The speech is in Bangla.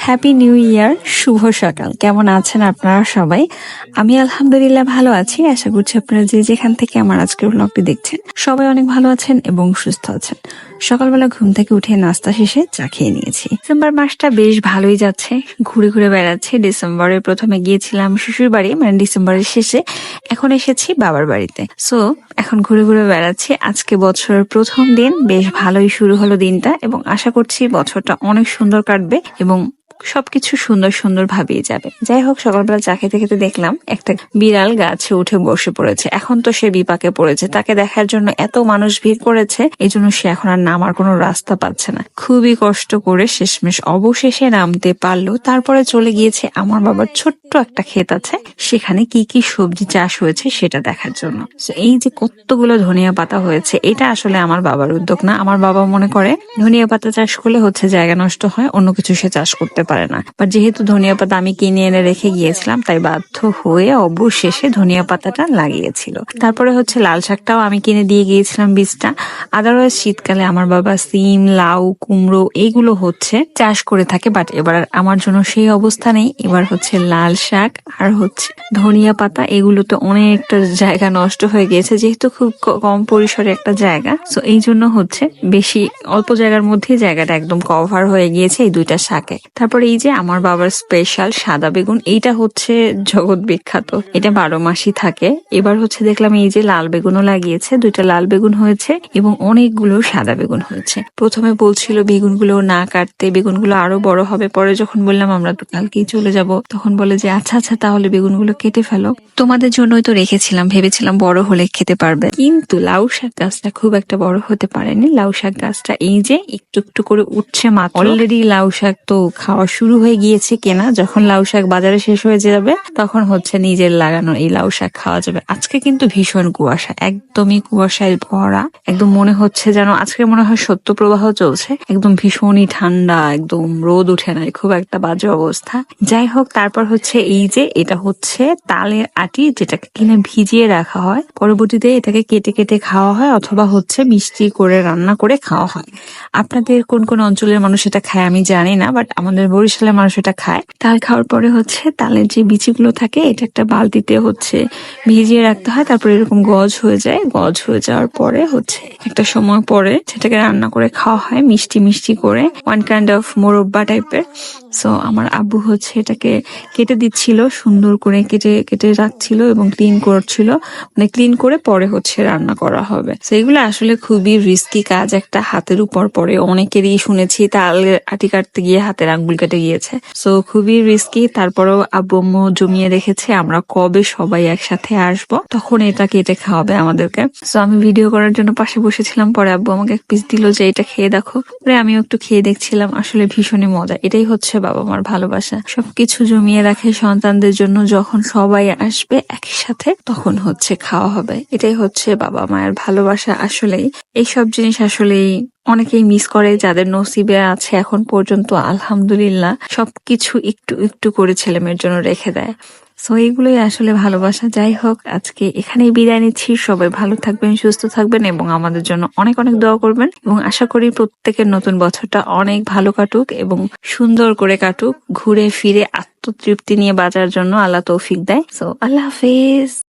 হ্যাপি নিউ ইয়ার, শুভ সকাল। কেমন আছেন আপনারা সবাই? আমি আলহামদুলিল্লাহ ভালো আছি। আশা করছি আপনারা যে যেখান থেকে আমার আজকের ব্লগটি দেখছেন সবাই অনেক ভালো আছেন এবং সুস্থ আছেন। সকালবেলা ঘুম থেকে উঠে নাস্তা শেষে চা খেয়ে নিয়েছি। ডিসেম্বর মাসটা বেশ ভালোই যাচ্ছে, ঘুরে ঘুরে বেড়াচ্ছে। ডিসেম্বরের প্রথমে গিয়েছিলাম শ্বশুর বাড়ি, মানে ডিসেম্বরের শেষে। এখন এসেছি বাবার বাড়িতে। সো এখন ঘুরে ঘুরে বেড়াচ্ছি। আজকে বছরের প্রথম দিন, বেশ ভালোই শুরু হলো দিনটা এবং আশা করছি বছরটা অনেক সুন্দর কাটবে এবং সবকিছু সুন্দর সুন্দর ভাবেই যাবে। যাই হোক, সকালবেলা চা খেতে খেতে দেখলাম একটা বিড়াল গাছে উঠে বসে পড়েছে। এখন তো সে বিপাকে পড়েছে, তাকে দেখার জন্য এত মানুষ ভিড় করেছে, এই জন্য সে এখন আর নামার কোনো রাস্তা পাচ্ছে না। খুবই কষ্ট করে শেষমেশ অবশেষে নামতে পারলো। তারপরে চলে গিয়েছে আমার বাবার ছোট্ট একটা ক্ষেত আছে, সেখানে কি কি সবজি চাষ হয়েছে সেটা দেখার জন্য। এই যে কতগুলো ধনিয়া পাতা হয়েছে, এটা আসলে আমার বাবার উদ্যোগ না। আমার বাবা মনে করে ধনিয়া পাতা চাষ করলে হচ্ছে জায়গা নষ্ট হয়, অন্য কিছু সে চাষ করতে পারে না। বাট যেহেতু ধনিয়া পাতা আমি কিনে এনে রেখে গিয়েছিলাম, তাই বাধ্য হয়ে অবশেষে ধনিয়া পাতাটা লাগিয়েছিল। তারপরে হচ্ছে লাল শাকটাও আমি কিনে দিয়ে গিয়েছিলাম বীজটা। আদারওয়াইজ শীতকালে আমার বাবা সিম, লাউ, কুমড়ো এইগুলো হচ্ছে চাষ করে থাকে। বাট এবার আমার জন্য সেই অবস্থা নেই। এবার হচ্ছে লাল শাক আর হচ্ছে ধনিয়া পাতা, এগুলো তো অনেকটা জায়গা নষ্ট হয়ে গিয়েছে, যেহেতু খুব কম পরিসরে একটা জায়গা। সো এই জন্য হচ্ছে বেশি অল্প জায়গার মধ্যে জায়গাটা একদম কভার হয়ে গিয়েছে এই দুইটা শাকে। তারপরে এই যে আমার বাবার স্পেশাল সাদা বেগুন, এইটা হচ্ছে জগৎ বিখ্যাত, এটা 12 মাসই থাকে। এবার হচ্ছে দেখলাম এই যে লাল বেগুনও লাগিয়েছে, দুইটা লাল বেগুন হয়েছে এবং অনেকগুলো সাদা বেগুন হয়েছে। প্রথমে বলছিল বেগুনগুলো না কাটতে, বেগুনগুলো আরো বড় হবে। পরে যখন বললাম আমরা তো কালকেই চলে যাব, তখন বলে যে আচ্ছা আচ্ছা তাহলে বেগুনগুলো কেটে ফেলো, তোমাদের জন্যই তো রেখেছিলাম, ভেবেছিলাম বড় হলে খেতে পারবে। কিন্তু লাউ শাক গাছটা খুব একটা বড় হতে পারেনি। লাউ শাক গাছটা এই যে একটু একটু করে উঠছে মাত্র। অলরেডি লাউ শাক তো খাওয়া শুরু হয়ে গিয়েছে কেনা, যখন লাউ শাক বাজারে শেষ হয়ে যাবে তখন হচ্ছে নিজের লাগানো এই লাউ শাক খাওয়া যাবে। আজকে কিন্তু ভীষণ কুয়াশা, একদমই কুয়াশায় ভরা। একদম মনে হচ্ছে যেন আজকে মনে হয় সত্য প্রবাহ চলছে। একদম ভীষণই ঠান্ডা, একদম রোদ উঠে নাই, খুব একটা বাজে অবস্থা। যাই হোক, তারপর হচ্ছে এই যে এটা হচ্ছে তালের আটি, যেটাকে কিনা ভিজিয়ে রাখা হয়, পরবর্তীতে এটাকে কেটে কেটে খাওয়া হয় অথবা হচ্ছে মিষ্টি করে রান্না করে খাওয়া হয়। আপনাদের কোন কোন অঞ্চলের মানুষ এটা খায় আমি জানি না, বাট আমাদের বরিশালের মানুষ এটা খায়। তাল খাওয়ার পরে হচ্ছে তালের যে বিচিগুলো থাকে, এটা একটা বালতিতে হচ্ছে ভিজিয়ে রাখতে হয়। তারপরে এরকম গজ হয়ে যায়, গজ হয়ে যাওয়ার পরে হচ্ছে একটা সময় পরে সেটাকে রান্না করে খাওয়া হয় মিষ্টি মিষ্টি করে, ওয়ান কাইন্ড অফ মোরব্বা টাইপের। সো আমার আব্বু হচ্ছে এটাকে কেটে দিচ্ছিল, সুন্দর করে কেটে কেটে রাখছিল এবং ক্লিন করছিল, মানে ক্লিন করে পরে হচ্ছে রান্না করা হবে। তো এগুলো আসলে খুবই রিস্কি কাজ, একটা হাতের উপর পড়ে। অনেকেরই শুনেছি তালের আটি কাটতে গিয়ে হাতের আঙ্গুল কেটে গিয়েছে। সো খুবই রিস্কি। তারপরেও আব্বু আম্মু জমিয়ে রেখেছে আমরা কবে সবাই একসাথে আসব তখন এটা কেটে খাওয়াবে আমাদেরকে। সো আমি ভিডিও করার জন্য পাশে বসেছিলাম, পরে আব্বু আমাকে এক পিস দিল যে এটা খেয়ে দেখো। পরে আমিও একটু খেয়ে দেখছিলাম, আসলে ভীষণই মজা। এটাই হচ্ছে বাবা মার ভালোবাসা, সবকিছু জমিয়ে রাখে সন্তানদের জন্য, যখন সবাই আসবে একসাথে তখন হচ্ছে খাওয়া হবে। এটাই হচ্ছে বাবা মায়ের ভালোবাসা। আসলেই এইসব জিনিস আসলেই অনেকেই মিস করে, যাদের নসিবে আছে এখন পর্যন্ত আলহামদুলিল্লাহ সবকিছু একটু একটু করে ছেলেমেয়ের জন্য রেখে দেয়। সো এইগুলোই আসলে ভালোবাসা। যাই হোক, আজকে এখানেই বিদায় নিচ্ছি। সবাই ভালো থাকবেন, সুস্থ থাকবেন এবং আমাদের জন্য অনেক অনেক দোয়া করবেন এবং আশা করি প্রত্যেকের নতুন বছরটা অনেক ভালো কাটুক এবং সুন্দর করে কাটুক, ঘুরে ফিরে আত্মতৃপ্তি নিয়ে বাঁচার জন্য আল্লাহ তৌফিক দেয়। সো আল্লাহ হাফেজ।